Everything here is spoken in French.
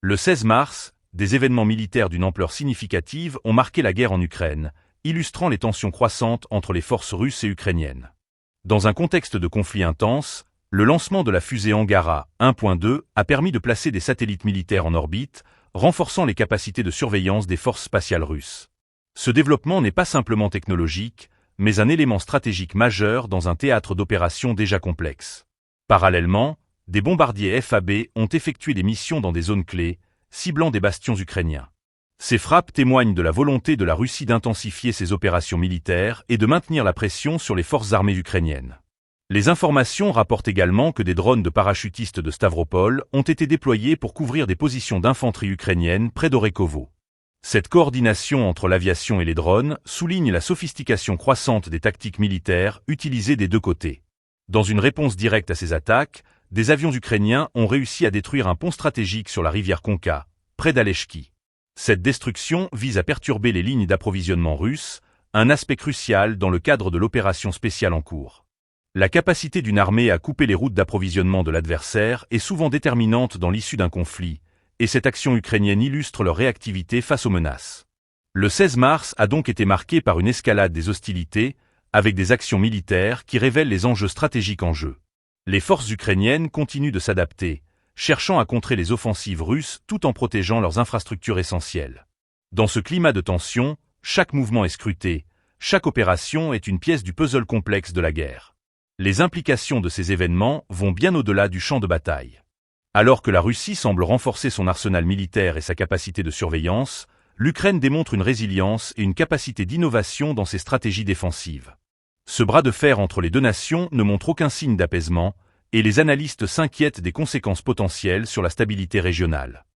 Le 16 mars, des événements militaires d'une ampleur significative ont marqué la guerre en Ukraine, illustrant les tensions croissantes entre les forces russes et ukrainiennes. Dans un contexte de conflit intense, le lancement de la fusée Angara 1.2 a permis de placer des satellites militaires en orbite, renforçant les capacités de surveillance des forces spatiales russes. Ce développement n'est pas simplement technologique, mais un élément stratégique majeur dans un théâtre d'opérations déjà complexe. Parallèlement, des bombardiers FAB ont effectué des missions dans des zones clés, ciblant des bastions ukrainiens. Ces frappes témoignent de la volonté de la Russie d'intensifier ses opérations militaires et de maintenir la pression sur les forces armées ukrainiennes. Les informations rapportent également que des drones de parachutistes de Stavropol ont été déployés pour couvrir des positions d'infanterie ukrainiennes près d'Orekhovo. Cette coordination entre l'aviation et les drones souligne la sophistication croissante des tactiques militaires utilisées des deux côtés. Dans une réponse directe à ces attaques, des avions ukrainiens ont réussi à détruire un pont stratégique sur la rivière Konka, près d'Alechki. Cette destruction vise à perturber les lignes d'approvisionnement russes, un aspect crucial dans le cadre de l'opération spéciale en cours. La capacité d'une armée à couper les routes d'approvisionnement de l'adversaire est souvent déterminante dans l'issue d'un conflit, et cette action ukrainienne illustre leur réactivité face aux menaces. Le 16 mars a donc été marqué par une escalade des hostilités, avec des actions militaires qui révèlent les enjeux stratégiques en jeu. Les forces ukrainiennes continuent de s'adapter, cherchant à contrer les offensives russes tout en protégeant leurs infrastructures essentielles. Dans ce climat de tension, chaque mouvement est scruté, chaque opération est une pièce du puzzle complexe de la guerre. Les implications de ces événements vont bien au-delà du champ de bataille. Alors que la Russie semble renforcer son arsenal militaire et sa capacité de surveillance, l'Ukraine démontre une résilience et une capacité d'innovation dans ses stratégies défensives. Ce bras de fer entre les deux nations ne montre aucun signe d'apaisement, et les analystes s'inquiètent des conséquences potentielles sur la stabilité régionale.